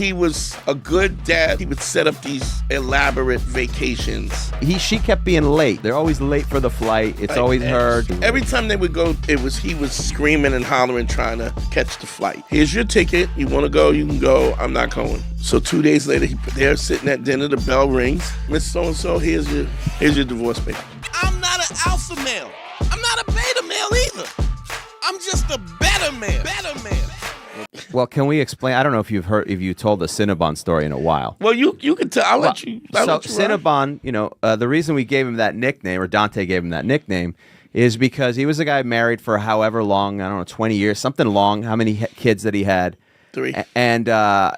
he was a good dad. He would set up these elaborate vacations. She kept being late. They're always late for the flight. It's always her. Every time they would go, he was screaming and hollering trying to catch the flight. Here's your ticket. You want to go, you can go. I'm not going. So 2 days later, they're sitting at dinner. The bell rings. Miss So-and-so, here's your divorce papers. I'm not an alpha male. I'm not a beta male either. I'm just a better man. Well, can we explain? I don't know if you told the Cinnabon story in a while. Well, you can tell. I'll let you. Cinnabon, the reason we gave him that nickname, or Dante gave him that nickname, is because he was a guy married for however long, I don't know, 20 years, something long. How many kids that he had? 3. And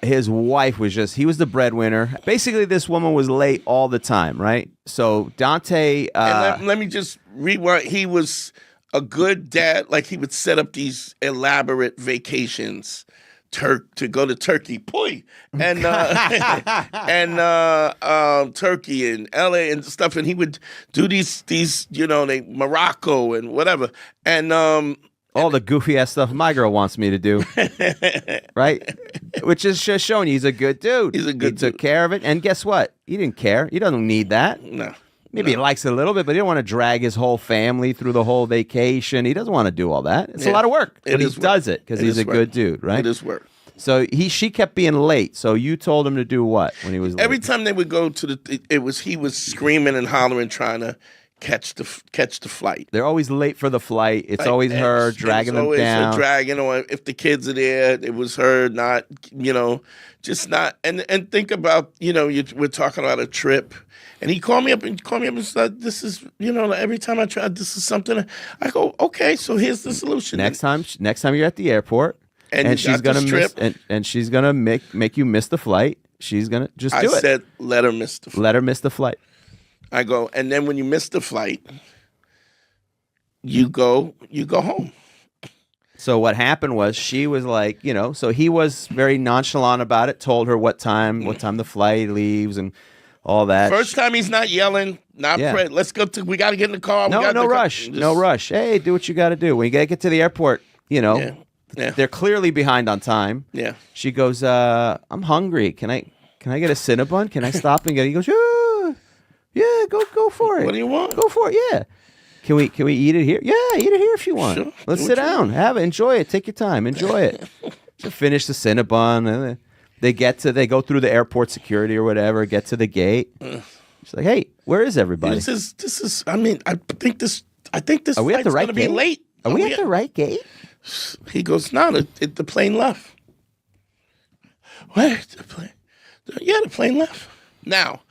his wife he was the breadwinner. Basically, this woman was late all the time, right? So Dante. Let me just rewind. He was a good dad. Like, he would set up these elaborate vacations to go to Turkey, and Turkey and LA and stuff, and he would do these Morocco and whatever, and all the goofy ass stuff my girl wants me to do, right? Which is just showing he's a good dude. He's a good dude. He took care of it, and guess what? He didn't care. He doesn't need that. No. Maybe he likes it a little bit, but he don't want to drag his whole family through the whole vacation. He doesn't want to do all that. It's a lot of work, but he does it because he's a good dude, right? It is work. So she kept being late. So you told him to do what when he was late? Every time they would go to he was screaming and hollering trying to catch the flight. They're always late for the flight. It's always her dragging them down. Her dragging, or if the kids are there, it was her not, just not. And think about, we're talking about a trip. And he called me up and said, this is, every time I try, this is something. I go, okay, so here's the solution. Next time you're at the airport, and she's gonna miss, and she's gonna make you miss the flight. She's gonna just do it. I said, let her miss the flight. Let her miss the flight. I go, and then when you miss the flight, you go home. So what happened was she was like, so he was very nonchalant about it. Told her what time the flight leaves and all that. First time he's not yelling, let's go we got to get in the car. No rush. No rush. Hey, do what you got to do. When you get to the airport, they're clearly behind on time. Yeah. She goes, I'm hungry. Can I get a Cinnabon? Can I stop and get it? He goes, yeah, go for it. What do you want? Go for it, yeah. Can we eat it here? Yeah, eat it here if you want. Sure. Let's sit down. Have it. Enjoy it. Take your time. Enjoy it. So finish the Cinnabon. And they go through the airport security or whatever, get to the gate. She's like, hey, where is everybody? This is, I think this Are we at the right gonna be gate? late. Are we at the right gate? He goes, no, the plane left. What? The plane? Yeah, the plane left. Now,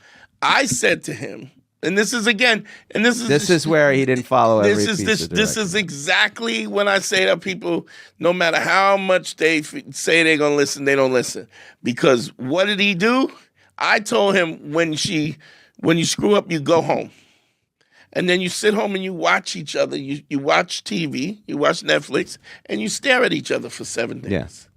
I said to him, and this is where he didn't follow every piece of direction. This is exactly when I say to people, no matter how much they say they're going to listen, they don't listen. Because what did he do? I told him when you screw up, you go home. And then you sit home and you watch each other. You watch TV, you watch Netflix, and you stare at each other for 7 days. Yes.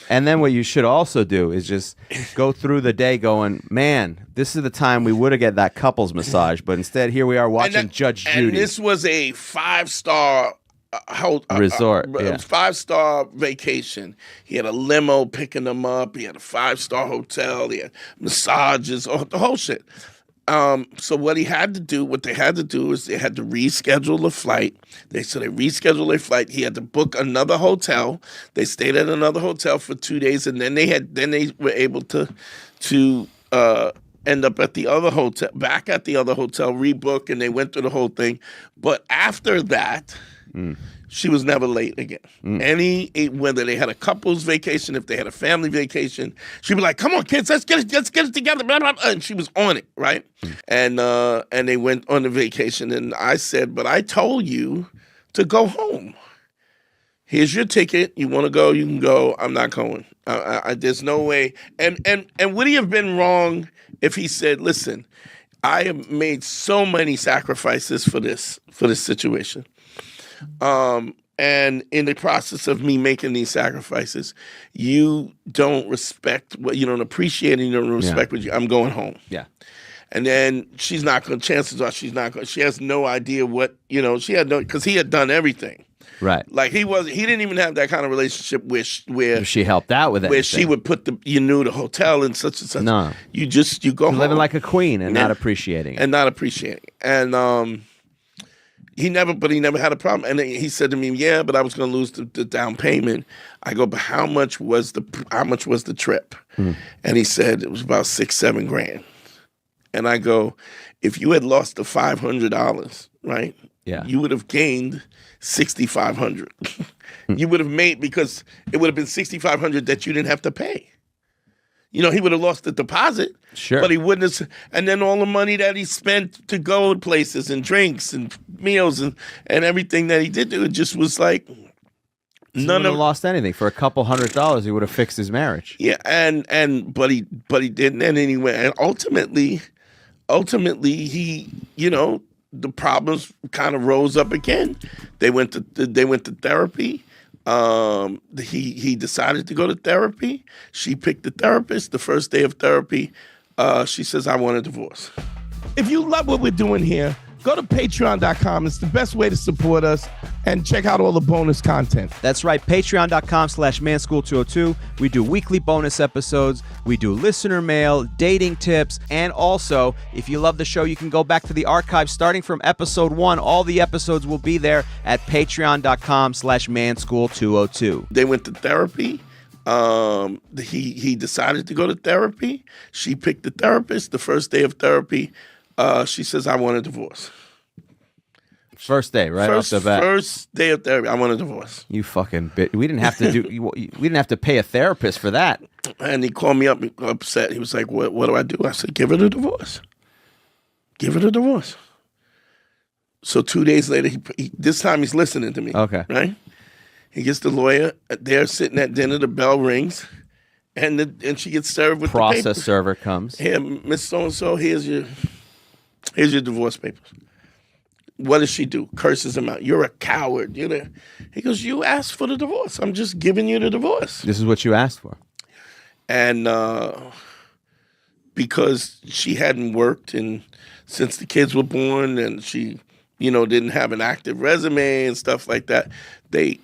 And then what you should also do is just go through the day going, man, this is the time we would have get that couples massage, but instead here we are watching Judge Judy. And this was a 5-star resort, 5-star vacation. He had a limo picking them up. He had a 5-star hotel. He had massages, the whole shit. So what they had to do is they had to reschedule the flight. They rescheduled their flight. He had to book another hotel. They stayed at another hotel for 2 days, and then they were able to end up at the other hotel, back at the other hotel, rebook, and they went through the whole thing. But after that, she was never late again. Whether they had a couple's vacation, if they had a family vacation, she'd be like, "Come on, kids, let's get it together." Blah, blah, blah. And she was on it, right? And they went on the vacation, and I said, "But I told you to go home. Here's your ticket. You want to go? You can go. I'm not going. There's no way." And would he have been wrong if he said, "Listen, I have made so many sacrifices for this situation." And in the process of me making these sacrifices, you don't respect what you don't appreciate, and you don't respect what I'm going home. Yeah. And then chances are she's not going. She has no idea what, she had no, because he had done everything. Right. Like he didn't even have that kind of relationship where She helped out with it. where she would put the hotel in such and such. No. You go home. Living like a queen and not appreciating it. And not appreciating it. And he never had a problem. And he said to me, yeah, but I was going to lose the down payment. I go, but how much was the trip? And he said it was about $6-7 grand. And I go, if you had lost the $500, right? Yeah. You would have gained $6,500. You would have made, because it would have been $6,500 that you didn't have to pay. He would have lost the deposit. Sure. But he wouldn't have. And then all the money that he spent to go to places and drinks and meals and everything that he did do, it just was like none of lost anything. For a couple $100, he would have fixed his marriage. Yeah, but he didn't. And anyway, and ultimately he, the problems kind of rose up again. They went to therapy. He decided to go to therapy. She picked the therapist. The first day of therapy, she says, I want a divorce. If you love what we're doing here, go to patreon.com. It's the best way to support us, and check out all the bonus content. That's right, patreon.com/manschool202. We do weekly bonus episodes. We do listener mail, dating tips, and also, if you love the show, you can go back to the archive starting from episode 1. All the episodes will be there at patreon.com/manschool202. They went to therapy. He decided to go to therapy. She picked the therapist. The first day of therapy, she says, I want a divorce. First day, right off the bat. First day of therapy, I want a divorce. You fucking bitch. We didn't have to we didn't have to pay a therapist for that. And he called me up upset. He was like, what do I do? I said, give her the divorce. Give her the divorce. So 2 days later, this time he's listening to me. Okay. Right? He gets the lawyer. They're sitting at dinner. The bell rings. And she gets served with the papers. Process server comes. Here, Miss So-and-so, here's your divorce papers. What does she do? Curses him out. You're a coward. He goes, you asked for the divorce. I'm just giving you the divorce. This is what you asked for. And because she hadn't worked since the kids were born, and she, didn't have an active resume and stuff like that,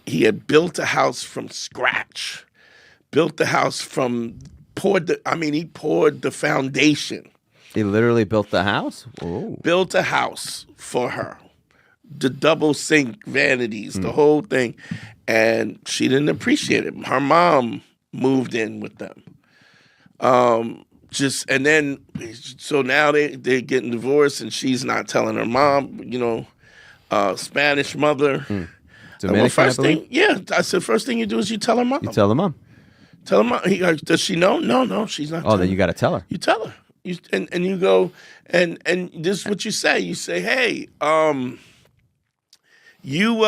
he had built a house from scratch. Built the house he poured the foundation. He literally built the house? Ooh. Built a house for her. The double sink vanities, the whole thing. And she didn't appreciate it. Her mom moved in with them. So now they're getting divorced, and she's not telling her mom, Spanish mother. Dominican, I believe? I said, first thing you do is you tell her mom. You tell the mom. Tell her mom. Does she know? No, she's not. Oh, then you got to tell her. You tell her. And you go, and this is what you say. You say, hey, you've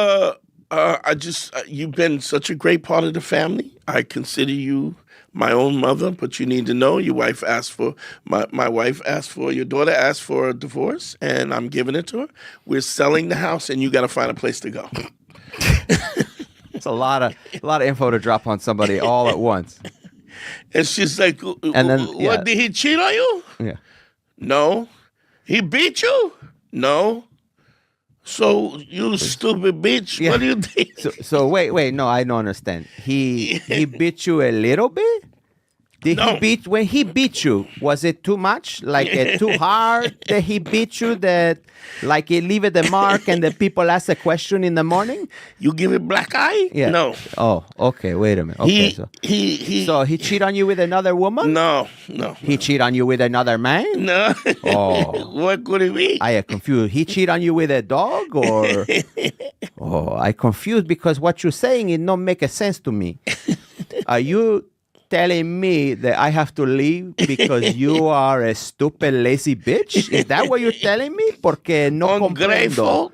been such a great part of the family. I consider you my own mother, but you need to know your wife asked for, your daughter asked for a divorce, and I'm giving it to her. We're selling the house, and you got to find a place to go. It's a lot of info to drop on somebody all at once. And she's like, and then, what, did he cheat on you? Yeah. No. He beat you? No. So, you stupid bitch, what do you think? So wait, no, I don't understand. He beat you a little bit? When he beat you, was it too much? Like too hard that he beat you, that like it leave it the mark and the people ask a question in the morning? You give it black eye? Yeah. No. Oh, okay, wait a minute. Okay, so he cheat on you with another woman? No. He cheat on you with another man? No. Oh. What could it be? I am confused. He cheat on you with a dog, or? Oh, I confused because what you're saying it don't make a sense to me. Are you telling me that I have to leave because you are a stupid, lazy bitch? Is that what you're telling me? Porque no comprendo.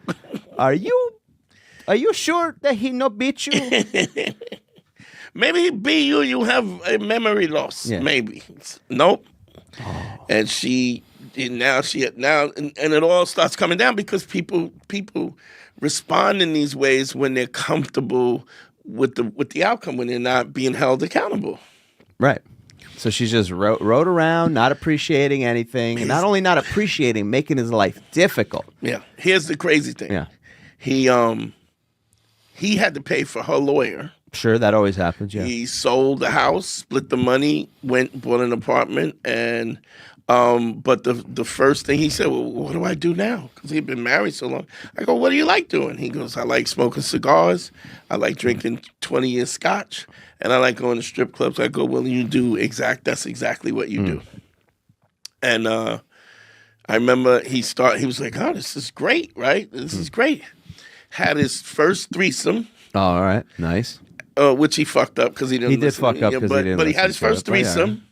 Are you sure that he not beat you? Maybe he beat you. You have a memory loss. Yeah. Maybe. Nope. Oh. And now it all starts coming down because people respond in these ways when they're comfortable with the outcome, when they're not being held accountable. Right. So she just rode around, not appreciating anything. And not only not appreciating, making his life difficult. Yeah. Here's the crazy thing. Yeah. He he had to pay for her lawyer. Sure, that always happens. Yeah. He sold the house, split the money, bought an apartment, and but the first thing he said, well, what do I do now? Because he'd been married so long. I go, what do you like doing? He goes, I like smoking cigars, I like drinking 20-year scotch, and I like going to strip clubs. I go, well, that's exactly what you do. And I remember he was like, oh, this is great, right? This is great. Had his first threesome. Oh, all right, nice. Which he fucked up because he didn't. He did fuck up because he didn't. But he had his first threesome.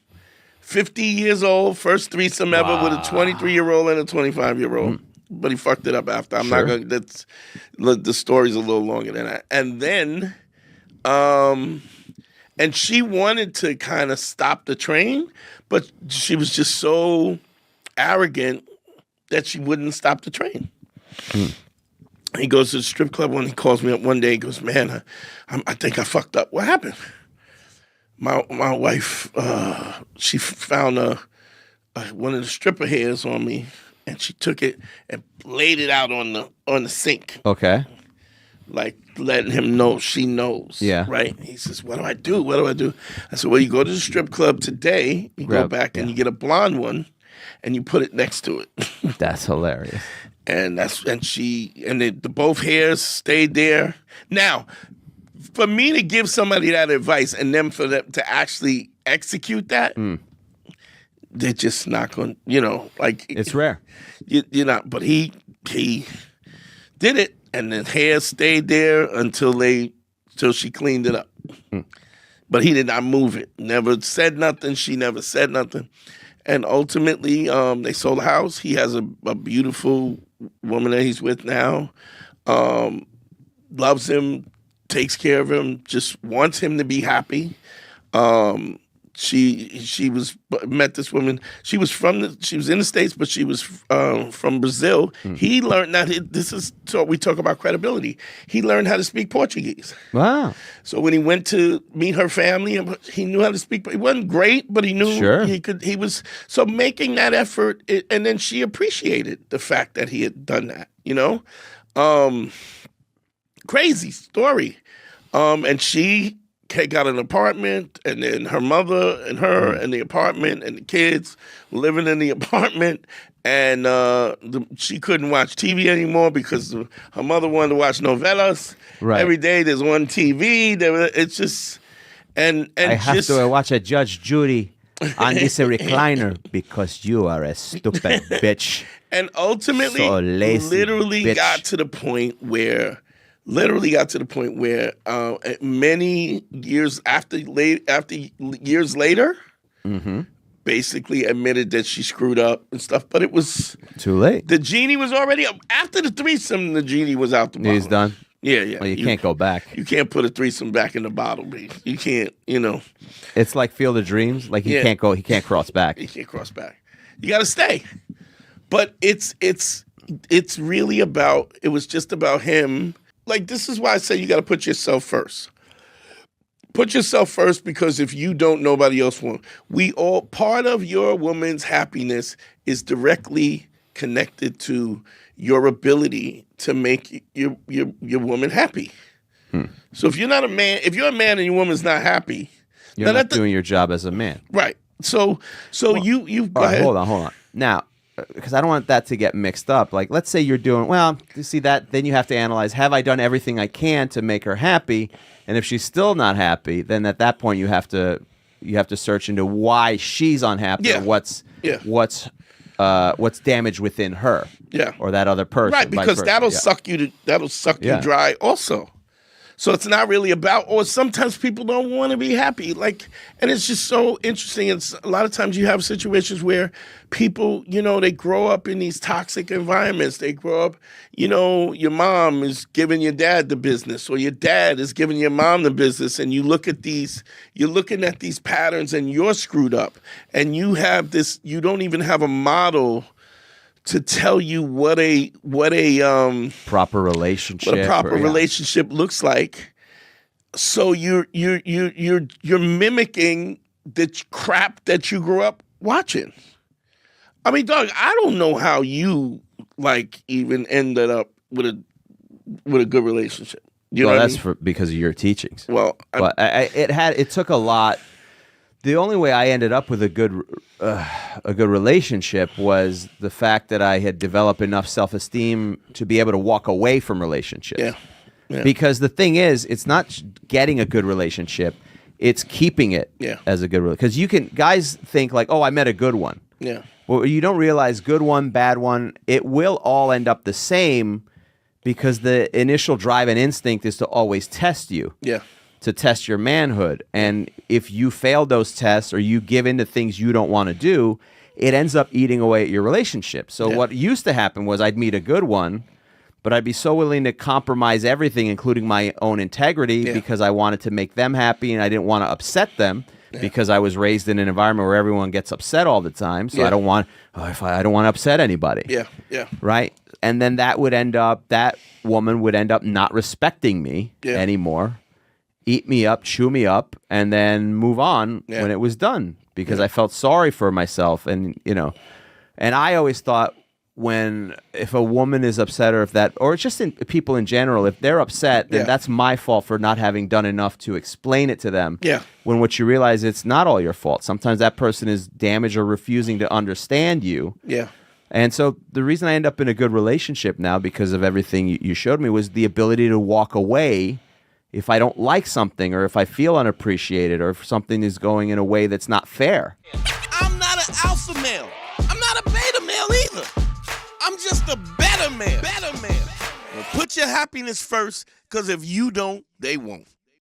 50 years old, first threesome ever with a 23-year-old and a 25-year-old. But he fucked it up after. I'm not going. That's the story's a little longer than that. And then, and she wanted to kind of stop the train, but she was just so arrogant that she wouldn't stop the train. He goes to the strip club when he calls me up one day. He goes, man, I think I fucked up. What happened? My wife, she found one of the stripper hairs on me, and she took it and laid it out on the sink. Okay. Like letting him know she knows. Yeah. Right? He says, what do I do? What do I do? I said, well, you go to the strip club today, you go back and you get a blonde one, and you put it next to it. That's hilarious. And the both hairs stayed there. Now, for me to give somebody that advice and then for them to actually execute that, they're just not going. Like it's rare. You're not. But he did it, and the hair stayed there until she cleaned it up. But he did not move it. Never said nothing. She never said nothing. And ultimately, they sold the house. He has a beautiful woman that he's with now. Loves him, takes care of him, just wants him to be happy. She met this woman. She was in the States, but she was from Brazil. He learned that we talk about credibility. He learned how to speak Portuguese. Wow! So when he went to meet her family, he knew how to speak. It wasn't great, but he knew he could. He was so making that effort, and then she appreciated the fact that he had done that. Crazy story, and she got an apartment, and then her mother and her and the apartment and the kids living in the apartment, and she couldn't watch TV anymore because her mother wanted to watch novelas. Right. Every day there's one TV. It's just and I have to watch a Judge Judy on this recliner because you are a stupid bitch. And ultimately, so lazy literally bitch. got to the point where many years years later, basically admitted that she screwed up and stuff. But it was too late. The genie was already after the threesome. The genie was out the bottle. He's done. Yeah. Well, you can't go back. You can't put a threesome back in the bottle, baby. You can't. It's like Field of Dreams. Like he can't go. He can't cross back. He can't cross back. You got to stay. But it's really about. It was just about him. Like, this is why I say you got to put yourself first. Put yourself first, because if you don't, nobody else will. Part of your woman's happiness is directly connected to your ability to make your woman happy. So if you're a man and your woman's not happy, you're not doing your job as a man. Right. So you go ahead. Hold on. Now, because I don't want that to get mixed up. Like, let's say you're doing, well, you see that, then you have to analyze, have I done everything I can to make her happy? And if she's still not happy, then at that point you have to search into why she's unhappy, or what's damaged within her, or that other person, right? Because that'll suck you dry also. So it's not really about, or sometimes people don't want to be happy. Like, and it's just so interesting. It's a lot of times you have situations where people, they grow up in these toxic environments. They grow up, your mom is giving your dad the business, or your dad is giving your mom the business. And you're looking at these patterns, and you're screwed up. And you don't even have a model to tell you what a proper relationship looks like. So you're mimicking the crap that you grew up watching. I mean, dog, I don't know how you even ended up with a good relationship. You know well, what I that's mean? because of your teachings. Well, But it took a lot. The only way I ended up with a good relationship was the fact that I had developed enough self-esteem to be able to walk away from relationships. Yeah. Yeah. Because the thing is, it's not getting a good relationship; it's keeping it as a good relationship. Because guys think like, "Oh, I met a good one." Yeah. Well, you don't realize good one, bad one. It will all end up the same because the initial drive and instinct is to always test you. Yeah. To test your manhood. And if you fail those tests or you give in to things you don't want to do, it ends up eating away at your relationship. So what used to happen was I'd meet a good one, but I'd be so willing to compromise everything, including my own integrity, because I wanted to make them happy and I didn't want to upset them because I was raised in an environment where everyone gets upset all the time. So I don't want to upset anybody. Yeah. Yeah. Right? And then that woman would end up not respecting me anymore. Eat me up, chew me up, and then move on when it was done because I felt sorry for myself. And, and I always thought if a woman is upset or it's just people in general, if they're upset, then that's my fault for not having done enough to explain it to them. Yeah. When what you realize, it's not all your fault. Sometimes that person is damaged or refusing to understand you. Yeah. And so the reason I end up in a good relationship now because of everything you showed me was the ability to walk away if I don't like something or if I feel unappreciated or if something is going in a way that's not fair. I'm not an alpha male. I'm not a beta male either. I'm just a better man. Well, put your happiness first, because if you don't, they won't.